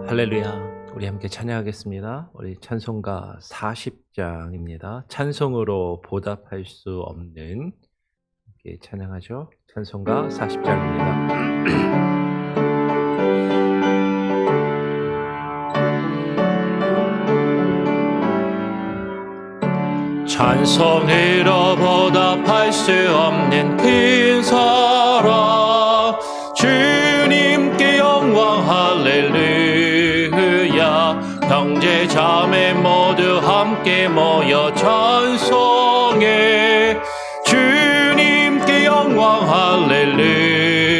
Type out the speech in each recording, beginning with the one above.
할렐루야. 우리 함께 찬양하겠습니다. 우리 찬송가 40장입니다. 찬송으로 보답할 수 없는, 함께 찬양하죠. 찬송가 40장입니다. 찬송으로 보답할 수 없는 큰 사랑, 주님께 영광 할렐루야. 형제 자매 모두 함께 모여 찬송해. 주님께 영광 할렐루야.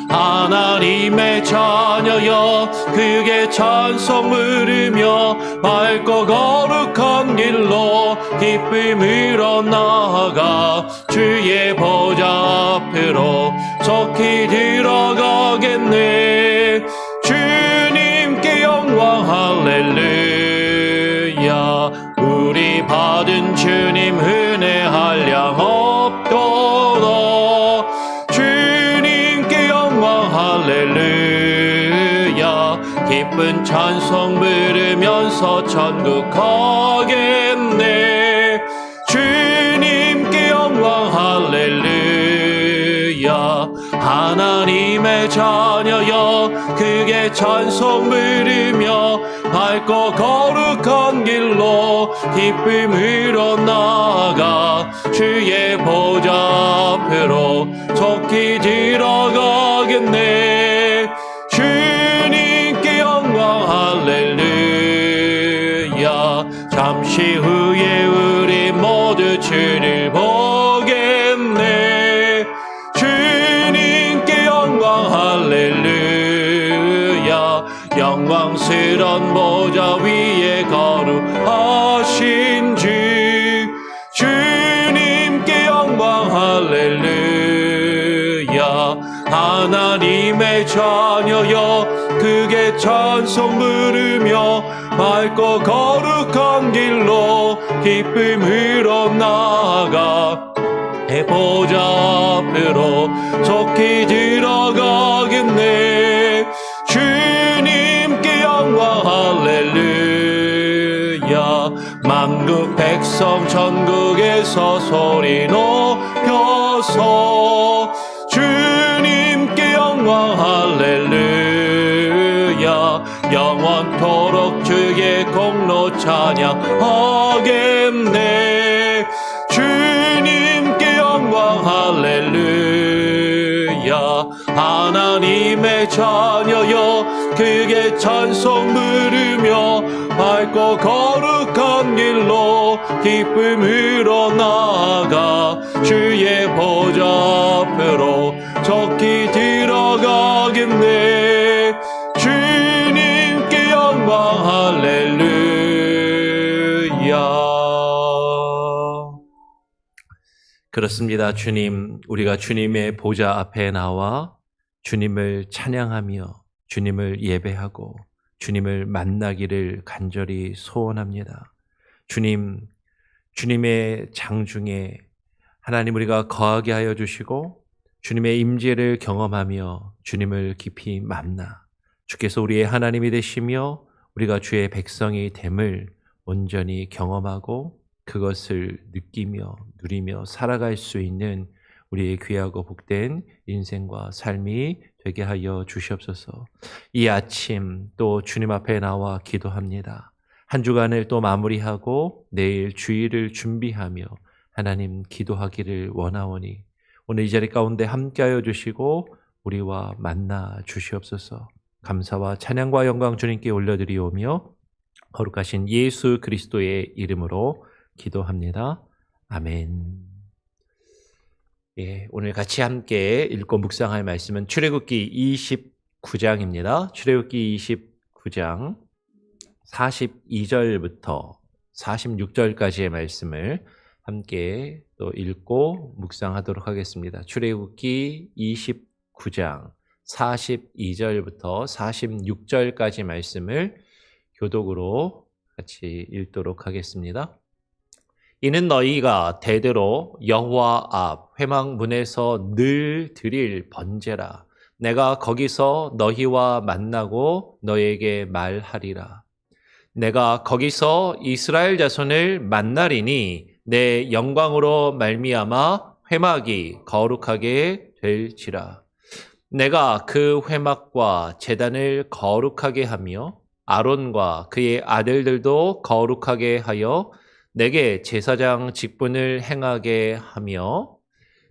하나님의 자녀여 크게 찬송 부르며 맑고 거룩한 길로 기쁨으로 나아가 주의 보좌 앞으로 속히 들어가겠네. 주님께 영광 할렐루야. 우리 받은 주님 은혜 한량 없도록 주님께 영광 할렐루야. 기쁜 찬송 부르면서 천국 가겠네. 주님께 영광 할렐루야. 하나님의 자녀여 크게 찬송 부르며 밝고 거룩한 길로 기쁨으로 나아가 주의 보좌 앞으로 속히 들어가겠네. 주님께 영광 할렐루야. 잠시 후에 우리 모두 주를 보겠네. 주님께 영광 할렐루야. 영광스런 보좌 위에 거룩하신 주, 주님께 영광 할렐루야. 하나님의 자녀여 크게 찬송 부르며 밝고 거룩한 길로 기쁨으로 나아가 보좌 앞으로 속히 들어가겠네. 주님께 영광 할렐루야. 만국 백성 천국에서 소리 높여서 주님께 영광 할렐루야. 영원토록 주의 공로 찬양하겠네. 주님께 영광 할렐루야. 하나님의 자녀여 크게 찬송 부르며 밝고 거룩한 길로 기쁨으로 나아가 주의 보좌 앞으로 속히 들어가겠네. 주님께 영광 할렐루야. 그렇습니다. 주님, 우리가 주님의 보좌 앞에 나와 주님을 찬양하며 주님을 예배하고 주님을 만나기를 간절히 소원합니다. 주님, 주님의 장중에 하나님 우리가 거하게 하여 주시고 주님의 임재를 경험하며 주님을 깊이 만나 주께서 우리의 하나님이 되시며 우리가 주의 백성이 됨을 온전히 경험하고 그것을 느끼며 누리며 살아갈 수 있는 우리의 귀하고 복된 인생과 삶이 되게 하여 주시옵소서. 이 아침 또 주님 앞에 나와 기도합니다. 한 주간을 또 마무리하고 내일 주일을 준비하며 하나님 기도하기를 원하오니 오늘 이 자리 가운데 함께하여 주시고 우리와 만나 주시옵소서. 감사와 찬양과 영광 주님께 올려드리오며 거룩하신 예수 그리스도의 이름으로 기도합니다. 아멘. 예, 오늘 같이 함께 읽고 묵상할 말씀은 출애굽기 29장입니다. 출애굽기 29장 42절부터 46절까지의 말씀을 함께 또 읽고 묵상하도록 하겠습니다. 출애굽기 29장 42절부터 46절까지 말씀을 교독으로 같이 읽도록 하겠습니다. 이는 너희가 대대로 여호와 앞 회막문에서 늘 드릴 번제라. 내가 거기서 너희와 만나고 너에게 말하리라. 내가 거기서 이스라엘 자손을 만나리니 내 영광으로 말미암아 회막이 거룩하게 될지라. 내가 그 회막과 제단을 거룩하게 하며 아론과 그의 아들들도 거룩하게 하여 내게 제사장 직분을 행하게 하며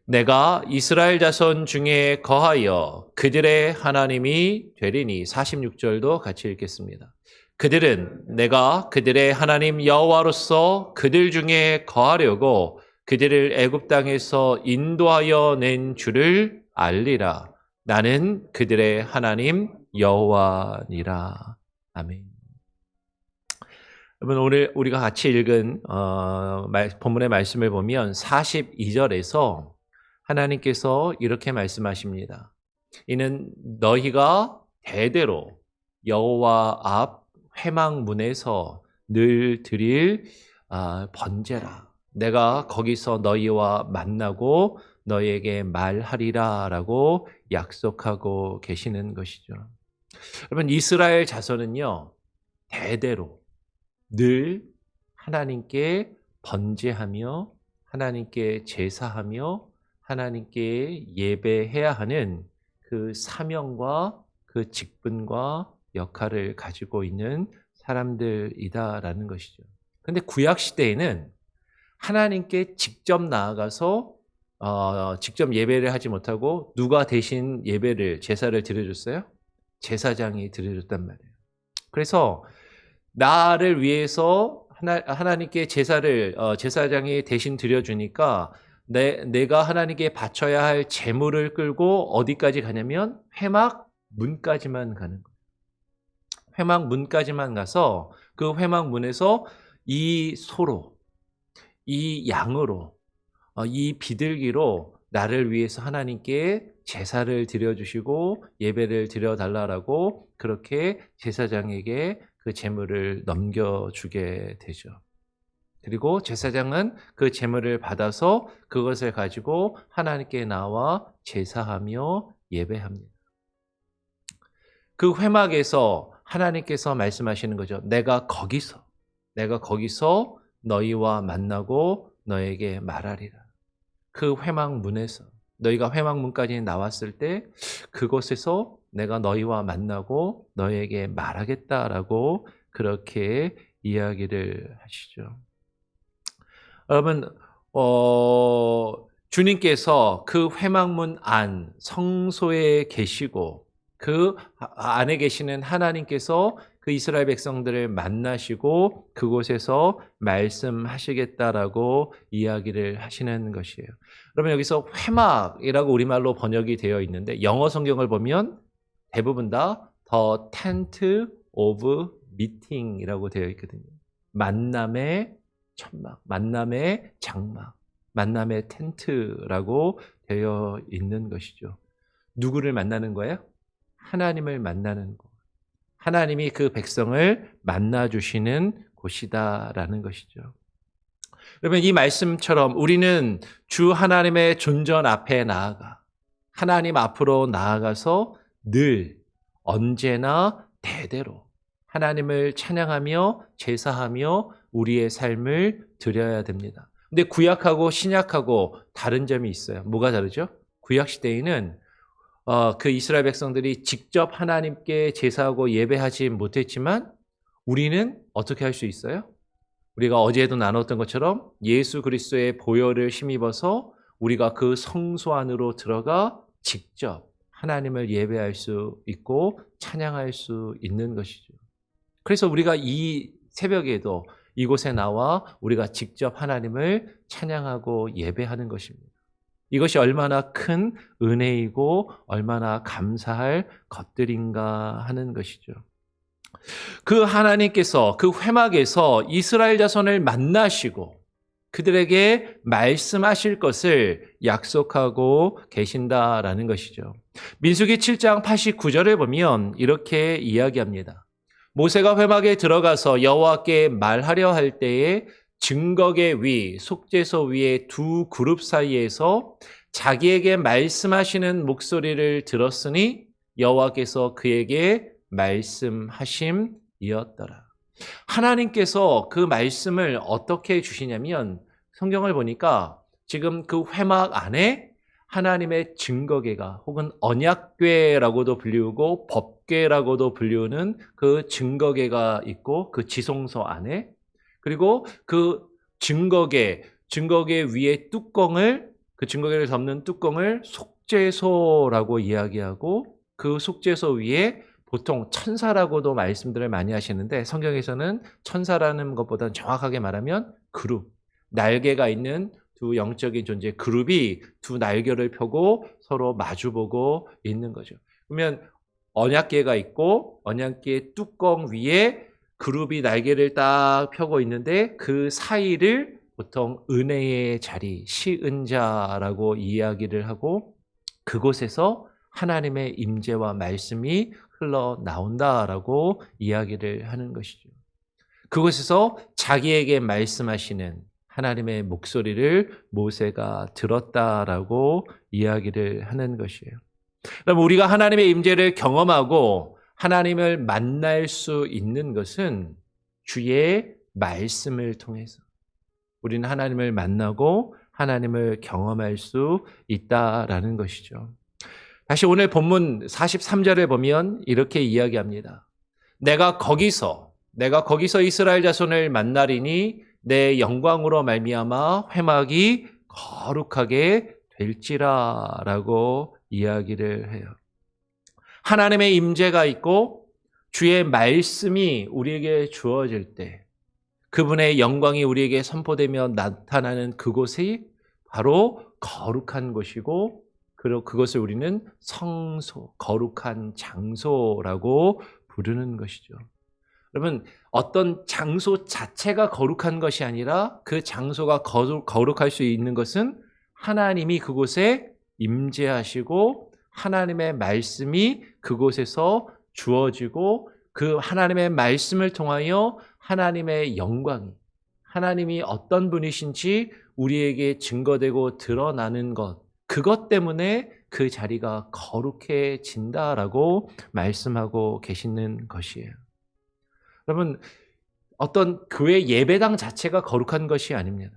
내가 이스라엘 자손 중에 거하여 그들의 하나님이 되리니. 46절도 같이 읽겠습니다. 그들은 내가 그들의 하나님 여호와로서 그들 중에 거하려고 그들을 애굽 땅에서 인도하여 낸 줄을 알리라. 나는 그들의 하나님 여호와니라. 아멘. 여러분, 오늘 우리가 같이 읽은 본문의 말씀을 보면 42절에서 하나님께서 이렇게 말씀하십니다. 이는 너희가 대대로 여호와 앞 회막문에서 늘 드릴 번제라. 내가 거기서 너희와 만나고 너희에게 말하리라 라고 약속하고 계시는 것이죠. 여러분, 이스라엘 자손은요, 대대로 늘 하나님께 번제하며 하나님께 제사하며 하나님께 예배해야 하는 그 사명과 그 직분과 역할을 가지고 있는 사람들이다라는 것이죠. 그런데 구약 시대에는 하나님께 직접 나아가서 직접 예배를 하지 못하고 누가 대신 예배를, 제사를 드려줬어요? 제사장이 드려줬단 말이에요. 그래서 나를 위해서 하나님께 제사를 제사장이 대신 드려주니까 내가 하나님께 바쳐야 할 제물을 끌고 어디까지 가냐면 회막 문까지만 가는 거예요. 회막 문까지만 가서 그 회막 문에서 이 소로, 이 양으로, 이 비둘기로 나를 위해서 하나님께 제사를 드려주시고 예배를 드려달라고 그렇게 제사장에게 그 제물을 넘겨주게 되죠. 그리고 제사장은 그 제물을 받아서 그것을 가지고 하나님께 나와 제사하며 예배합니다. 그 회막에서 하나님께서 말씀하시는 거죠. 내가 거기서 너희와 만나고 너에게 말하리라. 그 회막 문에서 너희가 회막 문까지 나왔을 때 그곳에서 내가 너희와 만나고 너에게 말하겠다라고 그렇게 이야기를 하시죠. 여러분, 주님께서 그 회막문 안 성소에 계시고 그 안에 계시는 하나님께서 그 이스라엘 백성들을 만나시고 그곳에서 말씀하시겠다라고 이야기를 하시는 것이에요. 여러분, 여기서 회막이라고 우리말로 번역이 되어 있는데 영어 성경을 보면 대부분 다 The Tent of Meeting이라고 되어 있거든요. 만남의 천막, 만남의 장막, 만남의 텐트라고 되어 있는 것이죠. 누구를 만나는 거예요? 하나님을 만나는 곳. 하나님이 그 백성을 만나주시는 곳이다라는 것이죠. 여러분, 이 말씀처럼 우리는 주 하나님의 존전 앞에 나아가 하나님 앞으로 나아가서 늘 언제나 대대로 하나님을 찬양하며 제사하며 우리의 삶을 드려야 됩니다. 근데 구약하고 신약하고 다른 점이 있어요. 뭐가 다르죠? 구약 시대에는 그 이스라엘 백성들이 직접 하나님께 제사하고 예배하지 못했지만 우리는 어떻게 할 수 있어요? 우리가 어제도 나눴던 것처럼 예수 그리스도의 보혈을 힘입어서 우리가 그 성소 안으로 들어가 직접 하나님을 예배할 수 있고 찬양할 수 있는 것이죠. 그래서 우리가 이 새벽에도 이곳에 나와 우리가 직접 하나님을 찬양하고 예배하는 것입니다. 이것이 얼마나 큰 은혜이고 얼마나 감사할 것들인가 하는 것이죠. 그 하나님께서 그 회막에서 이스라엘 자손을 만나시고 그들에게 말씀하실 것을 약속하고 계신다라는 것이죠. 민수기 7장 89절을 보면 이렇게 이야기합니다. 모세가 회막에 들어가서 여호와께 말하려 할 때에 증거계 위, 속죄소 위에 두 그룹 사이에서 자기에게 말씀하시는 목소리를 들었으니 여호와께서 그에게 말씀하심이었더라. 하나님께서 그 말씀을 어떻게 주시냐면 성경을 보니까 지금 그 회막 안에 하나님의 증거궤가 혹은 언약궤라고도 불리우고 법궤라고도 불리우는 그 증거궤가 있고 그 지성소 안에, 그리고 그 증거궤 위에 뚜껑을, 그 증거궤를 덮는 뚜껑을 속죄소라고 이야기하고, 그 속죄소 위에 보통 천사라고도 말씀들을 많이 하시는데 성경에서는 천사라는 것보다는 정확하게 말하면 그룹, 날개가 있는 두 영적인 존재 그룹이 두 날개를 펴고 서로 마주보고 있는 거죠. 그러면 언약궤가 있고 언약궤 뚜껑 위에 그룹이 날개를 딱 펴고 있는데 그 사이를 보통 은혜의 자리, 시은자라고 이야기를 하고, 그곳에서 하나님의 임재와 말씀이 흘러나온다라고 이야기를 하는 것이죠. 그곳에서 자기에게 말씀하시는 하나님의 목소리를 모세가 들었다라고 이야기를 하는 것이에요. 그럼 우리가 하나님의 임재를 경험하고 하나님을 만날 수 있는 것은 주의 말씀을 통해서 우리는 하나님을 만나고 하나님을 경험할 수 있다라는 것이죠. 다시 오늘 본문 43절을 보면 이렇게 이야기합니다. 내가 거기서 이스라엘 자손을 만나리니 내 영광으로 말미암아 회막이 거룩하게 될지라라고 이야기를 해요. 하나님의 임재가 있고 주의 말씀이 우리에게 주어질 때 그분의 영광이 우리에게 선포되며 나타나는 그곳이 바로 거룩한 곳이고, 그리고 그것을 우리는 성소, 거룩한 장소라고 부르는 것이죠. 여러분, 어떤 장소 자체가 거룩한 것이 아니라 그 장소가 거룩할 수 있는 것은 하나님이 그곳에 임재하시고 하나님의 말씀이 그곳에서 주어지고 그 하나님의 말씀을 통하여 하나님의 영광이, 하나님이 어떤 분이신지 우리에게 증거되고 드러나는 것, 그것 때문에 그 자리가 거룩해진다라고 말씀하고 계시는 것이에요. 여러분, 어떤 교회 예배당 자체가 거룩한 것이 아닙니다.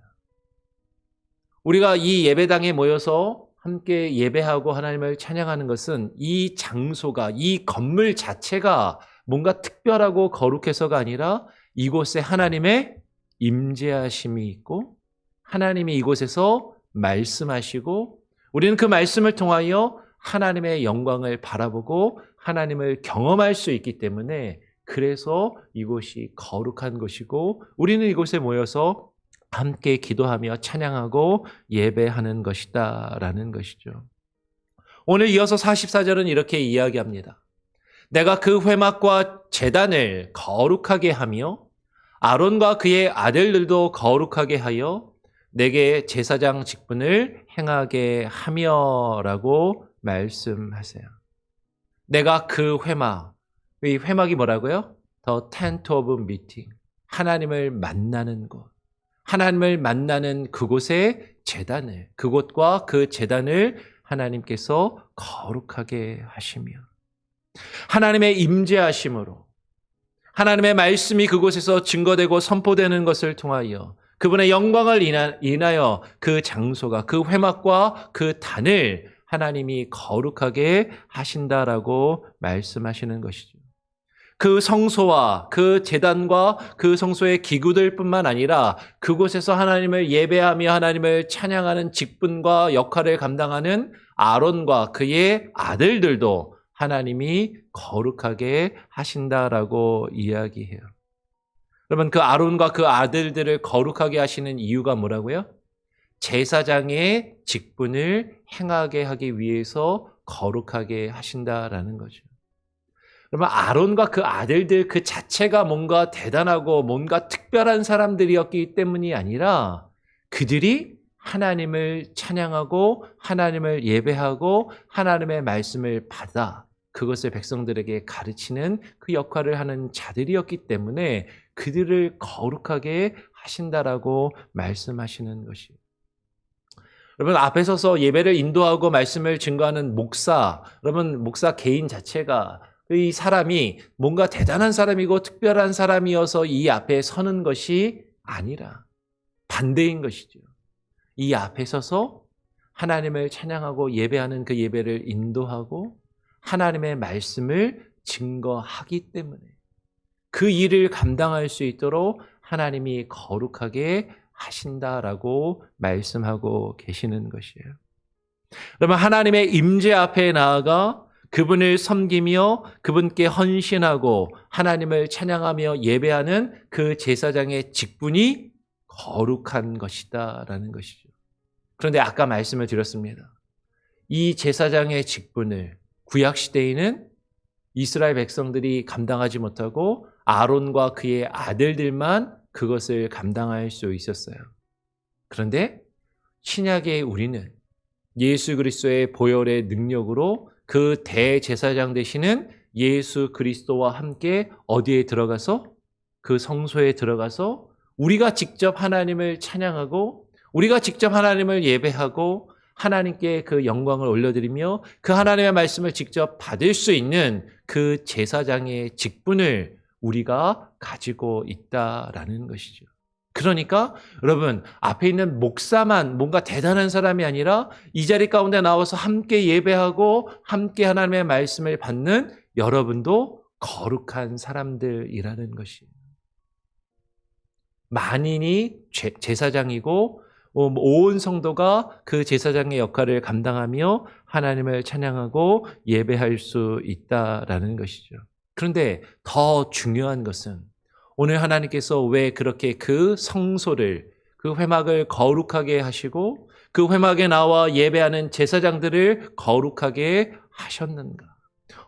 우리가 이 예배당에 모여서 함께 예배하고 하나님을 찬양하는 것은 이 장소가, 이 건물 자체가 뭔가 특별하고 거룩해서가 아니라 이곳에 하나님의 임재하심이 있고 하나님이 이곳에서 말씀하시고 우리는 그 말씀을 통하여 하나님의 영광을 바라보고 하나님을 경험할 수 있기 때문에, 그래서 이곳이 거룩한 곳이고 우리는 이곳에 모여서 함께 기도하며 찬양하고 예배하는 것이다라는 것이죠. 오늘 이어서 44절은 이렇게 이야기합니다. 내가 그 회막과 제단을 거룩하게 하며 아론과 그의 아들들도 거룩하게 하여 내게 제사장 직분을 행하게 하며라고 말씀하세요. 내가 그 회막, 이 회막이 뭐라고요? The tent of meeting, 하나님을 만나는 곳, 하나님을 만나는 그곳의 제단을, 그곳과 그 제단을 하나님께서 거룩하게 하시며 하나님의 임재하심으로 하나님의 말씀이 그곳에서 증거되고 선포되는 것을 통하여 그분의 영광을 인하여 그 장소가, 그 회막과 그 단을 하나님이 거룩하게 하신다라고 말씀하시는 것이죠. 그 성소와 그 제단과 그 성소의 기구들뿐만 아니라 그곳에서 하나님을 예배하며 하나님을 찬양하는 직분과 역할을 감당하는 아론과 그의 아들들도 하나님이 거룩하게 하신다라고 이야기해요. 여러분, 그 아론과 그 아들들을 거룩하게 하시는 이유가 뭐라고요? 제사장의 직분을 행하게 하기 위해서 거룩하게 하신다라는 거죠. 여러분, 아론과 그 아들들 그 자체가 뭔가 대단하고 뭔가 특별한 사람들이었기 때문이 아니라 그들이 하나님을 찬양하고 하나님을 예배하고 하나님의 말씀을 받아 그것을 백성들에게 가르치는 그 역할을 하는 자들이었기 때문에 그들을 거룩하게 하신다라고 말씀하시는 것이에요. 여러분 앞에 서서 예배를 인도하고 말씀을 증거하는 목사, 여러분 목사 개인 자체가 이 사람이 뭔가 대단한 사람이고 특별한 사람이어서 이 앞에 서는 것이 아니라 반대인 것이죠. 이 앞에 서서 하나님을 찬양하고 예배하는 그 예배를 인도하고 하나님의 말씀을 증거하기 때문에 그 일을 감당할 수 있도록 하나님이 거룩하게 하신다라고 말씀하고 계시는 것이에요. 여러분 하나님의 임재 앞에 나아가 그분을 섬기며 그분께 헌신하고 하나님을 찬양하며 예배하는 그 제사장의 직분이 거룩한 것이다라는 것이죠. 그런데 아까 말씀을 드렸습니다. 이 제사장의 직분을 구약시대에는 이스라엘 백성들이 감당하지 못하고 아론과 그의 아들들만 그것을 감당할 수 있었어요. 그런데 신약의 우리는 예수 그리스도의 보혈의 능력으로 그 대제사장 되시는 예수 그리스도와 함께 어디에 들어가서 그 성소에 들어가서 우리가 직접 하나님을 찬양하고 우리가 직접 하나님을 예배하고 하나님께 그 영광을 올려드리며 그 하나님의 말씀을 직접 받을 수 있는 그 제사장의 직분을 우리가 가지고 있다라는 것이죠. 그러니까 여러분 앞에 있는 목사만 뭔가 대단한 사람이 아니라 이 자리 가운데 나와서 함께 예배하고 함께 하나님의 말씀을 받는 여러분도 거룩한 사람들이라는 것이에요. 만인이 제사장이고 온 성도가 그 제사장의 역할을 감당하며 하나님을 찬양하고 예배할 수 있다라는 것이죠. 그런데 더 중요한 것은 오늘 하나님께서 왜 그렇게 그 성소를 그 회막을 거룩하게 하시고 그 회막에 나와 예배하는 제사장들을 거룩하게 하셨는가?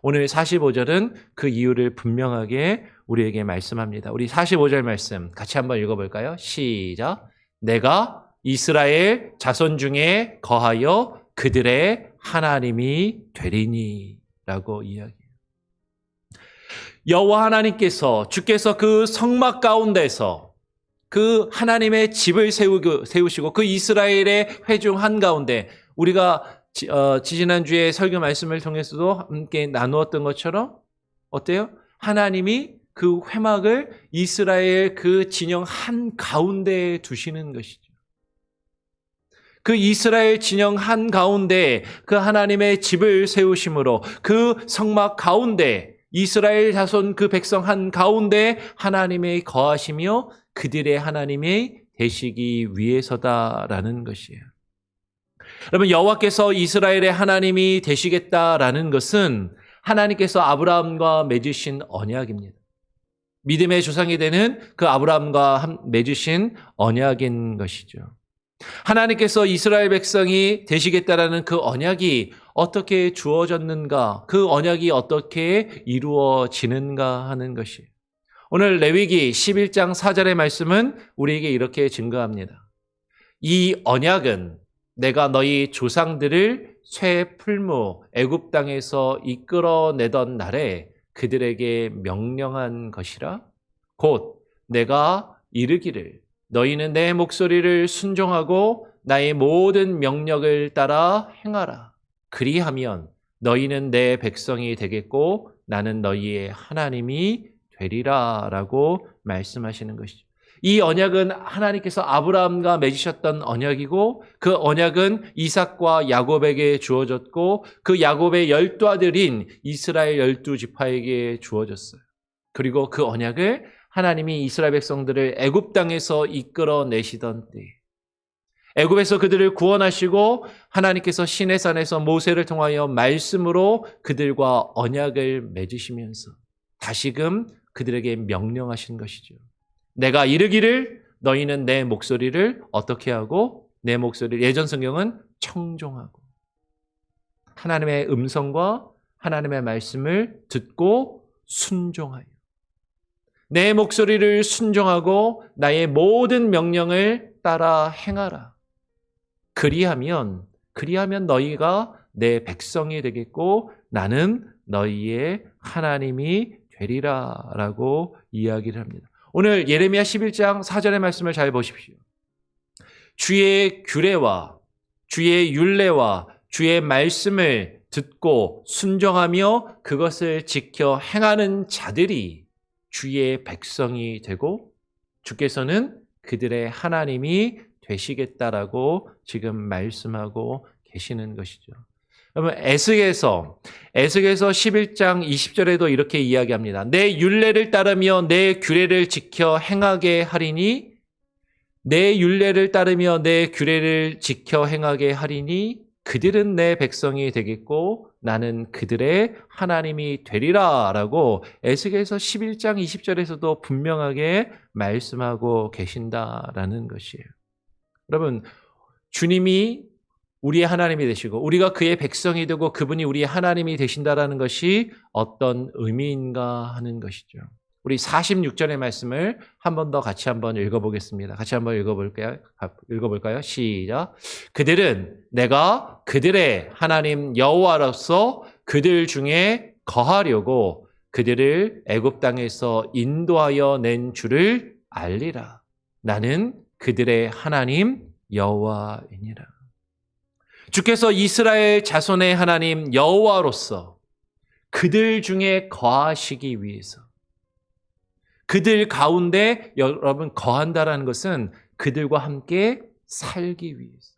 오늘 45절은 그 이유를 분명하게 우리에게 말씀합니다. 우리 45절 말씀 같이 한번 읽어볼까요? 시작. 내가 이스라엘 자손 중에 거하여 그들의 하나님이 되리니 라고 이야기해요. 여호와 하나님께서 주께서 그 성막 가운데서 그 하나님의 집을 세우시고 그 이스라엘의 회중 한가운데 우리가 지지난주에 설교 말씀을 통해서도 함께 나누었던 것처럼 어때요? 하나님이 그 회막을 이스라엘 그 진영 한가운데에 두시는 것이죠. 그 이스라엘 진영 한가운데 그 하나님의 집을 세우심으로 그 성막 가운데 이스라엘 자손 그 백성 한가운데 하나님의 거하시며 그들의 하나님이 되시기 위해서다라는 것이에요. 여러분 여호와께서 이스라엘의 하나님이 되시겠다라는 것은 하나님께서 아브라함과 맺으신 언약입니다. 믿음의 조상이 되는 그 아브라함과 맺으신 언약인 것이죠. 하나님께서 이스라엘 백성이 되시겠다라는 그 언약이 어떻게 주어졌는가, 그 언약이 어떻게 이루어지는가 하는 것이 오늘 레위기 11장 4절의 말씀은 우리에게 이렇게 증거합니다. 이 언약은 내가 너희 조상들을 쇠 풀무 애굽 땅에서 이끌어내던 날에 그들에게 명령한 것이라 곧 내가 이르기를 너희는 내 목소리를 순종하고 나의 모든 명령을 따라 행하라. 그리하면 너희는 내 백성이 되겠고 나는 너희의 하나님이 되리라 라고 말씀하시는 것이죠. 이 언약은 하나님께서 아브라함과 맺으셨던 언약이고 그 언약은 이삭과 야곱에게 주어졌고 그 야곱의 12아들인 이스라엘 12지파에게 주어졌어요. 그리고 그 언약을 하나님이 이스라엘 백성들을 애굽 땅에서 이끌어내시던 때 애굽에서 그들을 구원하시고 하나님께서 시내산에서 모세를 통하여 말씀으로 그들과 언약을 맺으시면서 다시금 그들에게 명령하신 것이죠. 내가 이르기를 너희는 내 목소리를 어떻게 하고 내 목소리를 예전 성경은 청종하고 하나님의 음성과 하나님의 말씀을 듣고 순종하여 내 목소리를 순종하고 나의 모든 명령을 따라 행하라. 그리하면 너희가 내 백성이 되겠고 나는 너희의 하나님이 되리라 라고 이야기를 합니다. 오늘 예레미야 11장 4절의 말씀을 잘 보십시오. 주의 규례와 주의 율례와 주의 말씀을 듣고 순종하며 그것을 지켜 행하는 자들이 주의 백성이 되고 주께서는 그들의 하나님이 되시겠다라고 지금 말씀하고 계시는 것이죠. 여러분 에스겔서 11장 20절에도 이렇게 이야기합니다. 내 율례를 따르며 내 규례를 지켜 행하게 하리니 내 율례를 따르며 내 규례를 지켜 행하게 하리니 그들은 내 백성이 되겠고 나는 그들의 하나님이 되리라 라고 에스겔서 11장 20절에서도 분명하게 말씀하고 계신다라는 것이에요. 여러분 주님이 우리의 하나님이 되시고 우리가 그의 백성이 되고 그분이 우리의 하나님이 되신다라는 것이 어떤 의미인가 하는 것이죠. 우리 46절의 말씀을 한 번 더 같이 한번 읽어보겠습니다. 같이 한번 읽어볼까요? 시작. 그들은 내가 그들의 하나님 여호와로서 그들 중에 거하려고 그들을 애굽 땅에서 인도하여 낸 줄을 알리라. 나는 그들의 하나님 여호와이니라. 주께서 이스라엘 자손의 하나님 여호와로서 그들 중에 거하시기 위해서 그들 가운데 여러분 거한다라는 것은 그들과 함께 살기 위해서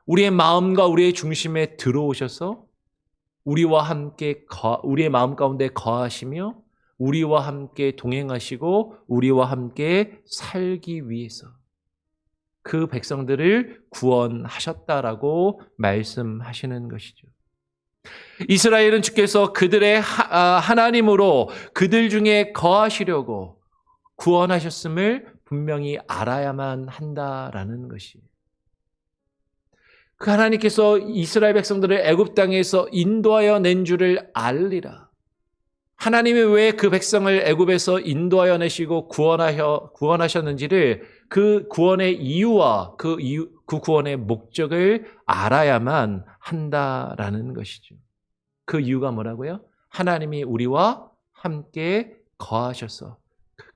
우리의 마음과 우리의 중심에 들어오셔서 우리와 함께 우리의 마음 가운데 거하시며 우리와 함께 동행하시고 우리와 함께 살기 위해서 그 백성들을 구원하셨다라고 말씀하시는 것이죠. 이스라엘은 주께서 그들의 하나님으로 그들 중에 거하시려고 구원하셨음을 분명히 알아야만 한다라는 것이에요. 그 하나님께서 이스라엘 백성들을 애굽 땅에서 인도하여 낸 줄을 알리라. 하나님이 왜 그 백성을 애굽에서 인도하여 내시고 구원하셨는지를 그 구원의 이유와 그 구원의 목적을 알아야만 한다라는 것이죠. 그 이유가 뭐라고요? 하나님이 우리와 함께 거하셔서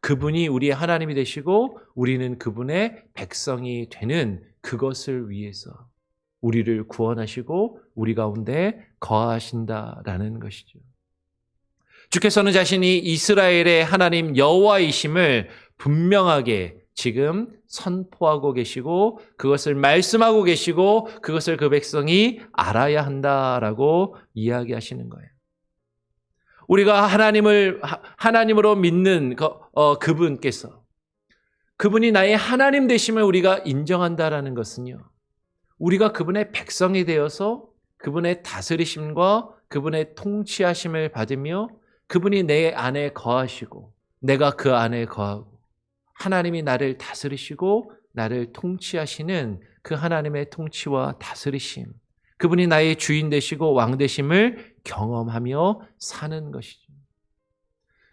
그분이 우리의 하나님이 되시고 우리는 그분의 백성이 되는 그것을 위해서 우리를 구원하시고 우리 가운데 거하신다라는 것이죠. 주께서는 자신이 이스라엘의 하나님 여호와이심을 분명하게 지금 선포하고 계시고 그것을 말씀하고 계시고 그것을 그 백성이 알아야 한다라고 이야기하시는 거예요. 우리가 하나님으로 믿는 그분께서 그분이 나의 하나님 되심을 우리가 인정한다라는 것은요. 우리가 그분의 백성이 되어서 그분의 다스리심과 그분의 통치하심을 받으며 그분이 내 안에 거하시고 내가 그 안에 거하고 하나님이 나를 다스리시고 나를 통치하시는 그 하나님의 통치와 다스리심, 그분이 나의 주인 되시고 왕 되심을 경험하며 사는 것이죠.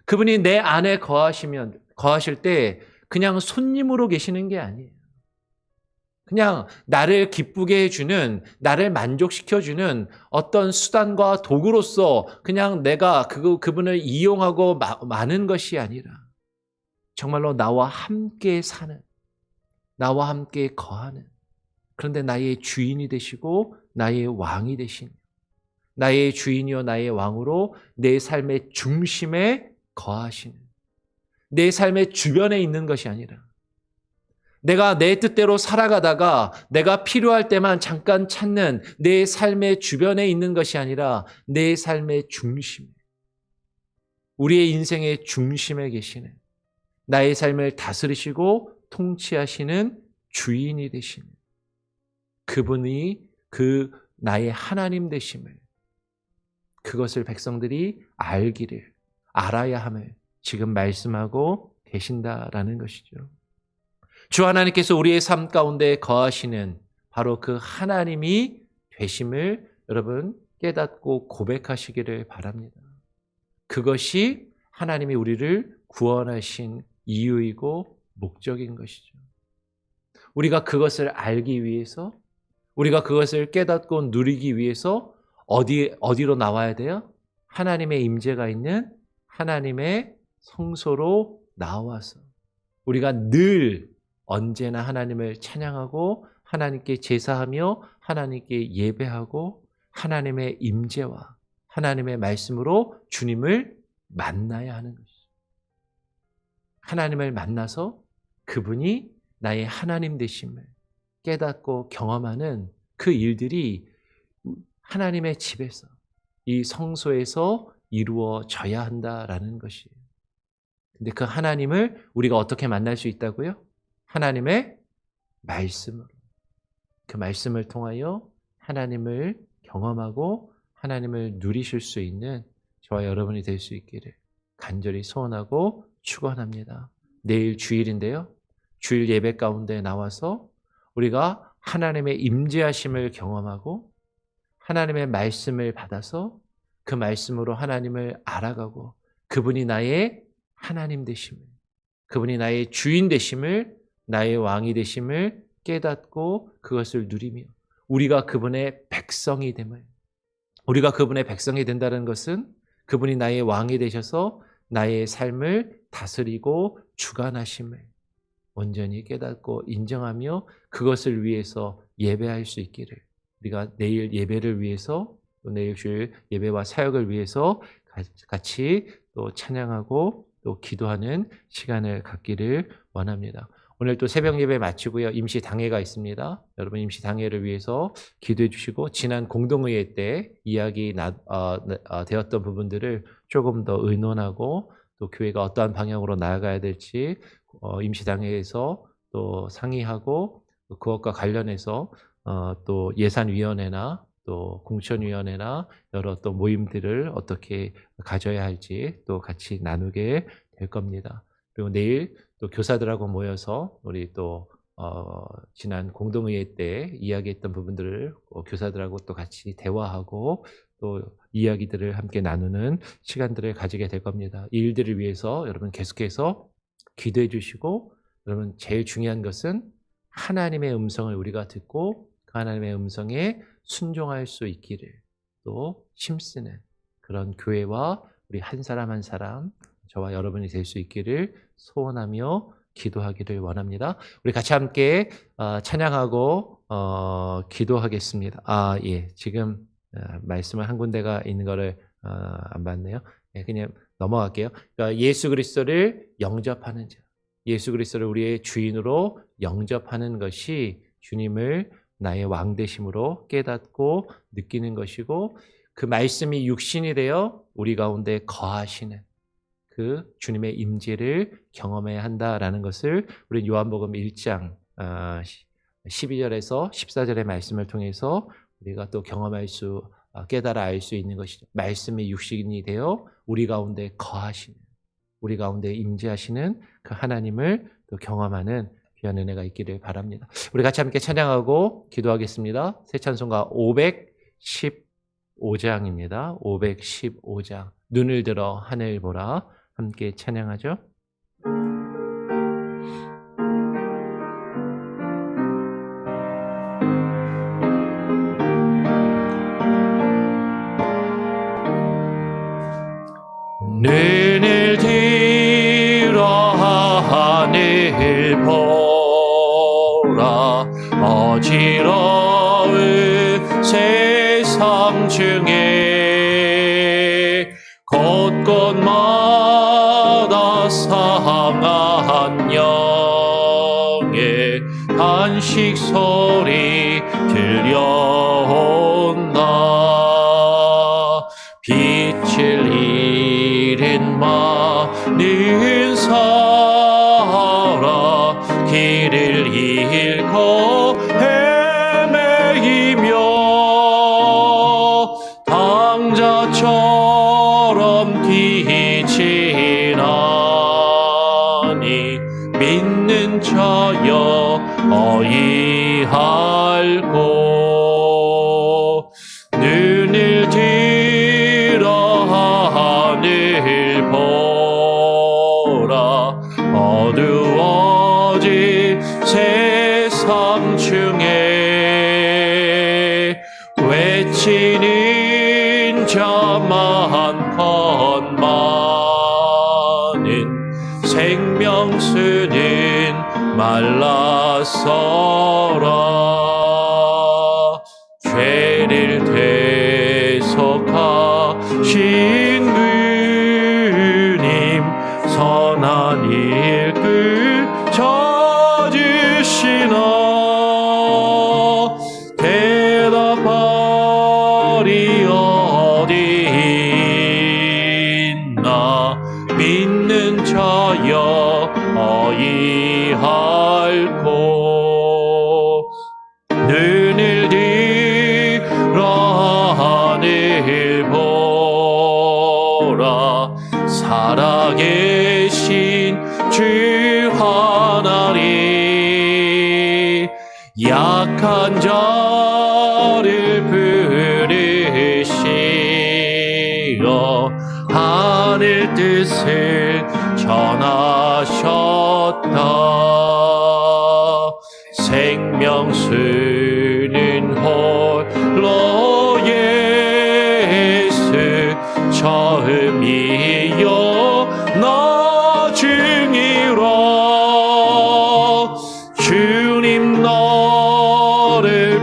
그분이 내 안에 거하실 때 그냥 손님으로 계시는 게 아니에요. 그냥 나를 기쁘게 해주는, 나를 만족시켜주는 어떤 수단과 도구로서 그냥 내가 그분을 이용하고 마는 것이 아니라 정말로 나와 함께 사는, 나와 함께 거하는, 그런데 나의 주인이 되시고 나의 왕이 되신, 나의 주인이요 나의 왕으로 내 삶의 중심에 거하시는, 내 삶의 주변에 있는 것이 아니라 내가 내 뜻대로 살아가다가 내가 필요할 때만 잠깐 찾는 내 삶의 주변에 있는 것이 아니라 내 삶의 중심, 우리의 인생의 중심에 계시는, 나의 삶을 다스리시고 통치하시는 주인이 되시는 그분이 그 나의 하나님 되심을, 그것을 백성들이 알아야 함을 지금 말씀하고 계신다라는 것이죠. 주 하나님께서 우리의 삶 가운데 거하시는 바로 그 하나님이 되심을 여러분 깨닫고 고백하시기를 바랍니다. 그것이 하나님이 우리를 구원하신 이유이고 목적인 것이죠. 우리가 그것을 알기 위해서, 우리가 그것을 깨닫고 누리기 위해서 어디로 나와야 돼요? 하나님의 임재가 있는 하나님의 성소로 나와서 우리가 늘 언제나 하나님을 찬양하고 하나님께 제사하며 하나님께 예배하고 하나님의 임재와 하나님의 말씀으로 주님을 만나야 하는 것이죠. 하나님을 만나서 그분이 나의 하나님 되심을 깨닫고 경험하는 그 일들이 하나님의 집에서, 이 성소에서 이루어져야 한다라는 것이에요. 근데 그 하나님을 우리가 어떻게 만날 수 있다고요? 하나님의 말씀으로. 그 말씀을 통하여 하나님을 경험하고 하나님을 누리실 수 있는 저와 여러분이 될 수 있기를 간절히 소원하고 축원합니다. 내일 주일인데요. 주일 예배 가운데 나와서 우리가 하나님의 임재하심을 경험하고 하나님의 말씀을 받아서 그 말씀으로 하나님을 알아가고 그분이 나의 하나님 되심을, 그분이 나의 주인 되심을, 나의 왕이 되심을 깨닫고 그것을 누리며 우리가 그분의 백성이 됨을, 우리가 그분의 백성이 된다는 것은 그분이 나의 왕이 되셔서 나의 삶을 다스리고 주관하심을 온전히 깨닫고 인정하며 그것을 위해서 예배할 수 있기를, 우리가 내일 예배를 위해서 또 내일 주일 예배와 사역을 위해서 같이 또 찬양하고 또 기도하는 시간을 갖기를 원합니다. 오늘 또 새벽 예배 마치고요. 임시 당회가 있습니다. 여러분 임시 당회를 위해서 기도해 주시고 지난 공동의회 때 이야기 되었던 부분들을 조금 더 의논하고 또 교회가 어떠한 방향으로 나아가야 될지 임시 당회에서 또 상의하고 그것과 관련해서 또 예산위원회나 또 공천위원회나 여러 또 모임들을 어떻게 가져야 할지 또 같이 나누게 될 겁니다. 그리고 내일 또 교사들하고 모여서 우리 또 지난 공동의회 때 이야기했던 부분들을 교사들하고 또 같이 대화하고 또 이야기들을 함께 나누는 시간들을 가지게 될 겁니다. 이 일들을 위해서 여러분 계속해서 기도해 주시고, 여러분 제일 중요한 것은 하나님의 음성을 우리가 듣고 그 하나님의 음성에 순종할 수 있기를 또 힘쓰는 그런 교회와 우리 한 사람 한 사람 저와 여러분이 될 수 있기를 소원하며 기도하기를 원합니다. 우리 같이 함께 찬양하고 기도하겠습니다. 예, 지금 말씀을 한 군데가 있는 거를 안 봤네요. 그냥 넘어갈게요. 그러니까 예수 그리스도를 영접하는 자, 예수 그리스도를 우리의 주인으로 영접하는 것이 주님을 나의 왕 되심으로 깨닫고 느끼는 것이고, 그 말씀이 육신이 되어 우리 가운데 거하시는 그 주님의 임재를 경험해야 한다라는 것을 우리 요한복음 1장 12절에서 14절의 말씀을 통해서 우리가 또 경험할 수, 깨달아 알 수 있는 것이죠. 말씀이 육신이 되어 우리 가운데 거하시는, 우리 가운데 임재하시는 그 하나님을 또 경험하는 귀한 은혜가 있기를 바랍니다. 우리 같이 함께 찬양하고 기도하겠습니다. 새 찬송가 515장입니다. 515장. 눈을 들어 하늘 보라. 함께 찬양하죠. 눈을 들어 하늘 보라. 어지러운 세상 중에 곳곳마다 상한 영의 탄식 소리 들려온다. 빛을 잃은 많은 사람 길을 잃고 헤매이며 당자처럼 기지나니 믿는 자여 어이할고. 눈을 들어 하늘 보라. 어두워진 세상 중에 외치는 자 많건만은 생명수는 말라서라. 믿는 자여 어이할고 눈을 들어 하늘 보라 살아계신 주 하나님 약한 자를 부르시어 하늘 뜻을 전하셨다 생명수는 홀로 예수 처음이요 나중이라 주님 너를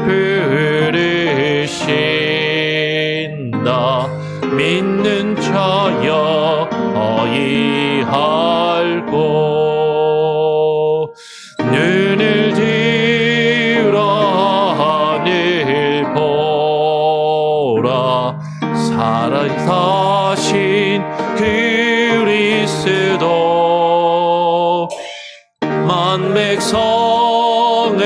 부르신다 믿는 자여 어이할고 눈을 들어 하늘 보라 살아사신 그리스도 만 백성을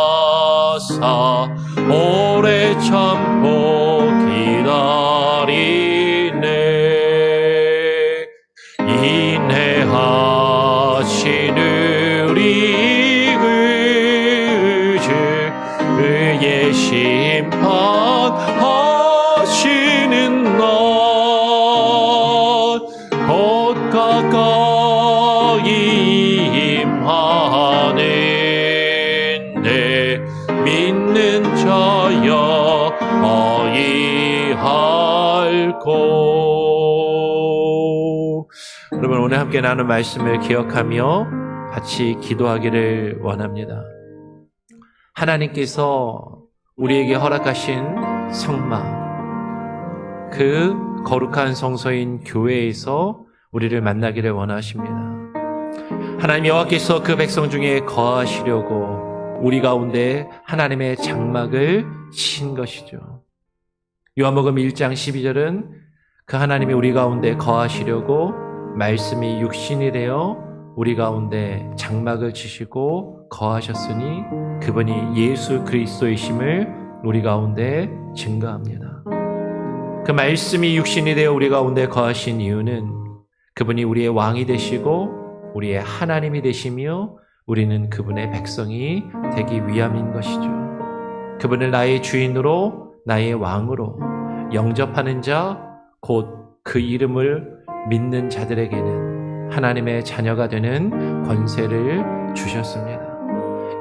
사랑하사 오래 참고 기다리네 인내하신 우리 구주 의의 심판하시는 날 곧 가까이 임하는데 믿는 자여 어이할고 여러분 오늘 함께 나눈 말씀을 기억하며 같이 기도하기를 원합니다. 하나님께서 우리에게 허락하신 성막 그 거룩한 성소인 교회에서 우리를 만나기를 원하십니다. 하나님 여호와께서 그 백성 중에 거하시려고 우리 가운데 하나님의 장막을 친 것이죠. 요한복음 1장 12절은 그 하나님이 우리 가운데 거하시려고 말씀이 육신이 되어 우리 가운데 장막을 치시고 거하셨으니 그분이 예수 그리스도이심을 우리 가운데 증거합니다. 그 말씀이 육신이 되어 우리 가운데 거하신 이유는 그분이 우리의 왕이 되시고 우리의 하나님이 되시며 우리는 그분의 백성이 되기 위함인 것이죠. 그분을 나의 주인으로 나의 왕으로 영접하는 자 곧 그 이름을 믿는 자들에게는 하나님의 자녀가 되는 권세를 주셨습니다.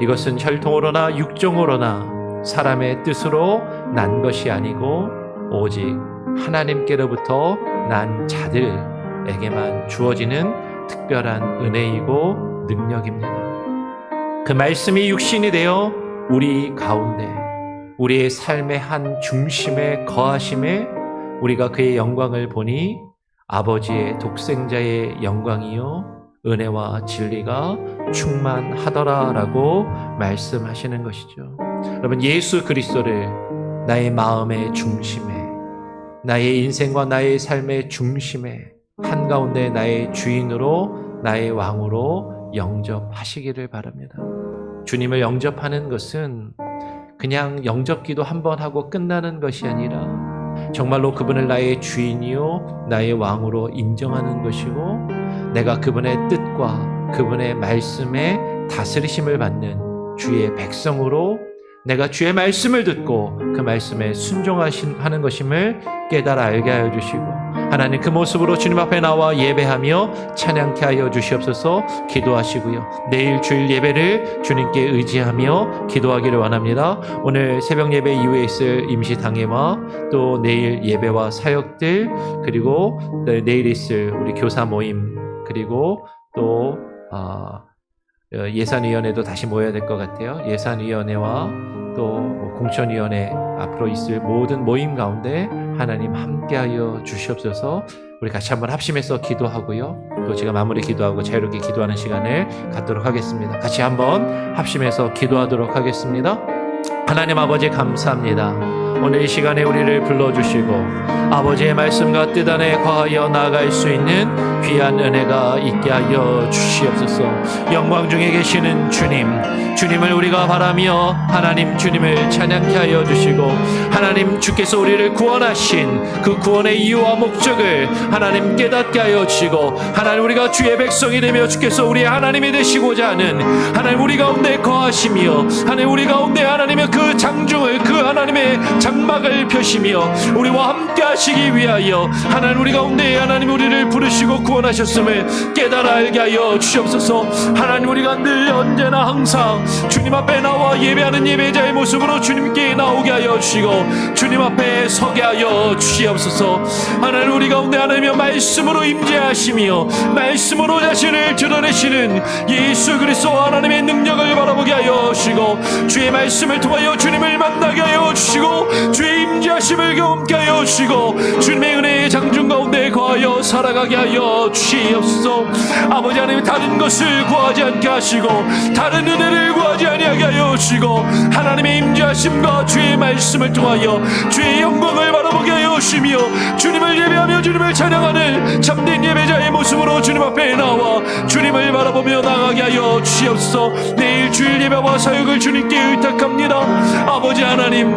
이것은 혈통으로나 육종으로나 사람의 뜻으로 난 것이 아니고 오직 하나님께로부터 난 자들에게만 주어지는 특별한 은혜이고 능력입니다. 그 말씀이 육신이 되어 우리 가운데 우리의 삶의 한 중심에 거하심에 우리가 그의 영광을 보니 아버지의 독생자의 영광이요 은혜와 진리가 충만하더라라고 말씀하시는 것이죠. 여러분 예수 그리스도를 나의 마음의 중심에 나의 인생과 나의 삶의 중심에 한가운데 나의 주인으로 나의 왕으로 영접하시기를 바랍니다. 주님을 영접하는 것은 그냥 영접기도 한번 하고 끝나는 것이 아니라 정말로 그분을 나의 주인이요 나의 왕으로 인정하는 것이고 내가 그분의 뜻과 그분의 말씀에 다스리심을 받는 주의 백성으로 내가 주의 말씀을 듣고 그 말씀에 순종하는 것임을 깨달아 알게 하여 주시고 하나님 그 모습으로 주님 앞에 나와 예배하며 찬양케 하여 주시옵소서. 기도하시고요. 내일 주일 예배를 주님께 의지하며 기도하기를 원합니다. 오늘 새벽 예배 이후에 있을 임시 당회와 또 내일 예배와 사역들 그리고 내일 있을 우리 교사 모임 그리고 또 예산위원회도 다시 모여야 될 것 같아요. 예산위원회와 또 공천위원회 앞으로 있을 모든 모임 가운데 하나님 함께하여 주시옵소서. 우리 같이 한번 합심해서 기도하고요. 또 제가 마무리 기도하고 자유롭게 기도하는 시간을 갖도록 하겠습니다. 같이 한번 합심해서 기도하도록 하겠습니다. 하나님 아버지 감사합니다. 오늘 이 시간에 우리를 불러주시고 아버지의 말씀과 뜻 안에 거하여 나아갈 수 있는 귀한 은혜가 있게 하여 주시옵소서. 영광 중에 계시는 주님을 우리가 바라며 하나님 주님을 찬양케 하여 주시고 하나님 주께서 우리를 구원하신 그 구원의 이유와 목적을 하나님 깨닫게 하여 주시고 하나님 우리가 주의 백성이 되며 주께서 우리의 하나님이 되시고자 하는 하나님 우리 가운데 거하시며 하나님 우리 가운데 하나님의 그 장중을 그 하나님의 장막을 펴시며 우리와 함께 하시기 위하여 하나님 우리 가운데 하나님 우리를 부르시고 구원하셨음을 깨달아 알게 하여 주시옵소서. 하나님 우리가 늘 언제나 항상 주님 앞에 나와 예배하는 예배자의 모습으로 주님께 나오게 하여 주시고 주님 앞에 서게 하여 주시옵소서. 하나님 우리 가운데 하나님의 말씀으로 임재하시며 말씀으로 자신을 드러내시는 예수 그리스도 하나님의 능력을 바라보게 하여 주시고 주의 말씀을 통하여 주님을 만나게 하여 주시고 주의 임재하심을 경험케 하여 주시고 주님의 은혜의 장중 가운데 거하여 살아가게 하여 주시옵소서. 아버지 하나님 다른 것을 구하지 않게 하시고 다른 은혜를 구하지 아니하게 하여 주시고 하나님의 임재하심과 주의 말씀을 통하여 주의 영광을 바라보게 하여 주시며 주님을 예배하며 주님을 찬양하는 참된 예배자의 모습으로 주님 앞에 나와 주님을 바라보며 나가게 하여 주시옵소서. 내일 주일 예배와 사역을 주님께 의탁합니다. 아버지 하나님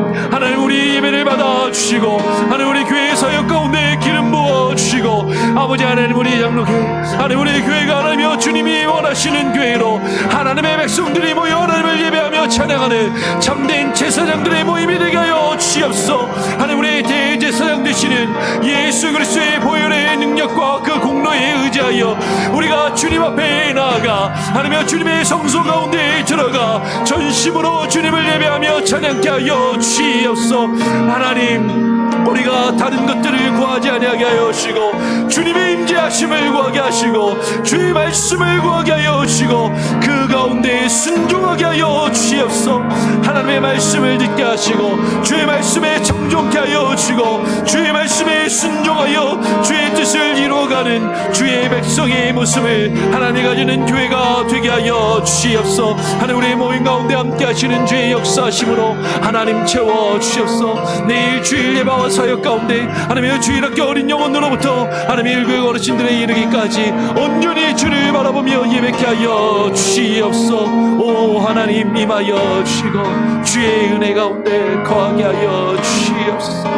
우리 예배를 받아주시고 하나님 우리 교회 사역 가운데 기름 부어주시고 아버지 하나님 우리 장로교회 하나님 우리 교회가 하나님이여 주님이 원하시는 교회로 하나님의 백성들이 모여 하나님을 예배하며 찬양하는 참된 제사장들의 모임이 되게 하여 주시옵소서. 하나님 우리 대제사장 되시는 예수 그리스도의 보혈의 능력과 그 공로에 의지하여 우리가 주님 앞에 나아가 하나님이여 주님의 성소 가운데 들어가 전심으로 주님을 예배하며 찬양케 하여 주시옵소서. 하나님 우리가 다른 것들을 구하지 아니하게 하여 주시고 주님의 임재하심을 구하게 하시고 주의 말씀을 구하게 하여 주시고 그 가운데 순종하게 하여 주시옵소서. 하나님의 말씀을 듣게 하시고 주의 말씀에 정종케 하여 주시고 주의 말씀에 순종하여 주의 뜻을 이루어가는 주의 백성의 모습을 하나님 가지는 교회가 되게 하여 주시옵소서. 하나님 우리의 모임 가운데 함께 하시는 주의 역사하심으로 하나님 채워 주시옵소서. 내일 주일 예배와 사역 가운데 하나님의 주일학교 어린 영혼으로부터 하나님의 일교회 어르신들에 이르기까지 온전히 주를 바라보며 예배케 하여 주시옵소서. 오 하나님 임하여 주시고 주의 은혜 가운데 거하게 하여 주시옵소서.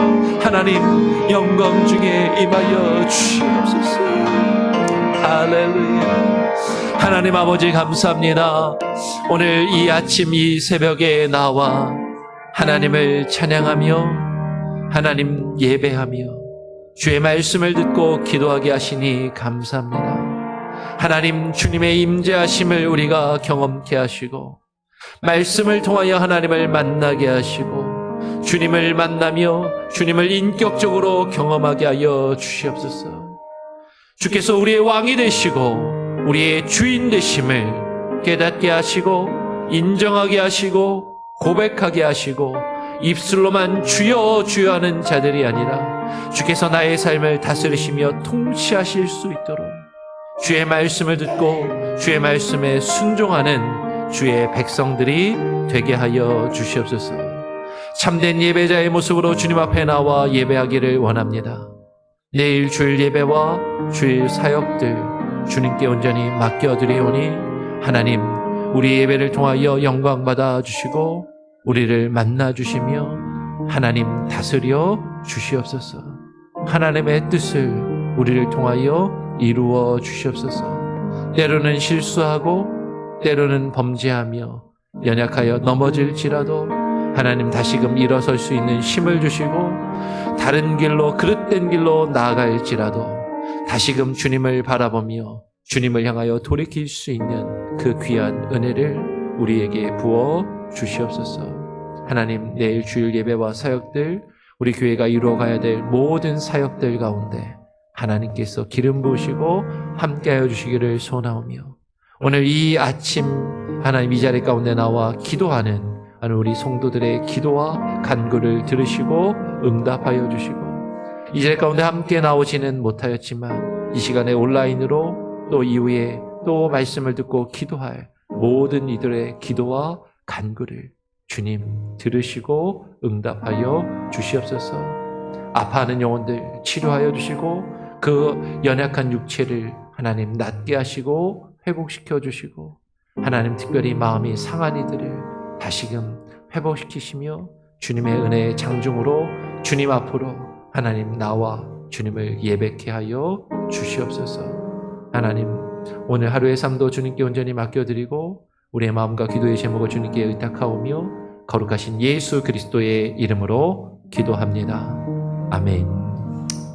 하나님 영광 중에 임하여 주시옵소서. 할렐루야. 하나님 아버지 감사합니다. 오늘 이 아침 이 새벽에 나와 하나님을 찬양하며 하나님 예배하며 주의 말씀을 듣고 기도하게 하시니 감사합니다. 하나님 주님의 임재하심을 우리가 경험케 하시고 말씀을 통하여 하나님을 만나게 하시고 주님을 만나며 주님을 인격적으로 경험하게 하여 주시옵소서. 주께서 우리의 왕이 되시고 우리의 주인 되심을 깨닫게 하시고 인정하게 하시고 고백하게 하시고 입술로만 주여 주여 하는 자들이 아니라 주께서 나의 삶을 다스리시며 통치하실 수 있도록 주의 말씀을 듣고 주의 말씀에 순종하는 주의 백성들이 되게 하여 주시옵소서. 참된 예배자의 모습으로 주님 앞에 나와 예배하기를 원합니다. 내일 주일 예배와 주일 사역들 주님께 온전히 맡겨드리오니 하나님 우리 예배를 통하여 영광 받아주시고 우리를 만나주시며 하나님 다스려 주시옵소서. 하나님의 뜻을 우리를 통하여 이루어 주시옵소서. 때로는 실수하고 때로는 범죄하며 연약하여 넘어질지라도 하나님 다시금 일어설 수 있는 힘을 주시고 다른 길로 그릇된 길로 나아갈지라도 다시금 주님을 바라보며 주님을 향하여 돌이킬 수 있는 그 귀한 은혜를 우리에게 부어 주시옵소서. 하나님 내일 주일 예배와 사역들 우리 교회가 이루어가야 될 모든 사역들 가운데 하나님께서 기름 부으시고 함께하여 주시기를 소원하오며 오늘 이 아침 하나님 이 자리 가운데 나와 기도하는 우리 성도들의 기도와 간구를 들으시고 응답하여 주시고 이 자리 가운데 함께 나오지는 못하였지만 이 시간에 온라인으로 또 이후에 또 말씀을 듣고 기도할 모든 이들의 기도와 간구를 주님 들으시고 응답하여 주시옵소서. 아파하는 영혼들 치료하여 주시고 그 연약한 육체를 하나님 낫게 하시고 회복시켜 주시고 하나님 특별히 마음이 상한 이들을 다시금 회복시키시며 주님의 은혜의 장중으로 주님 앞으로 하나님 나와 주님을 예배케 하여 주시옵소서. 하나님 오늘 하루의 삶도 주님께 온전히 맡겨드리고 우리의 마음과 기도의 제목을 주님께 의탁하오며 거룩하신 예수 그리스도의 이름으로 기도합니다. 아멘.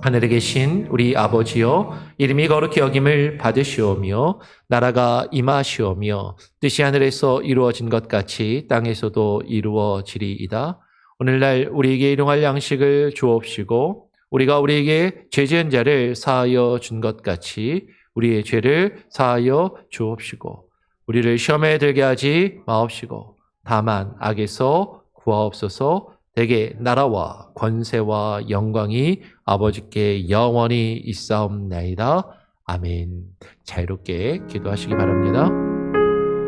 하늘에 계신 우리 아버지여, 이름이 거룩히 여김을 받으시오며 나라가 임하시오며 뜻이 하늘에서 이루어진 것 같이 땅에서도 이루어지리이다. 오늘날 우리에게 일용할 양식을 주옵시고 우리가 우리에게 죄 지은 자를 사하여 준 것 같이 우리의 죄를 사하여 주옵시고 우리를 시험에 들게 하지 마옵시고 다만 악에서 구하옵소서. 대개 나라와 권세와 영광이 아버지께 영원히 있사옵나이다. 아멘. 자유롭게 기도하시기 바랍니다.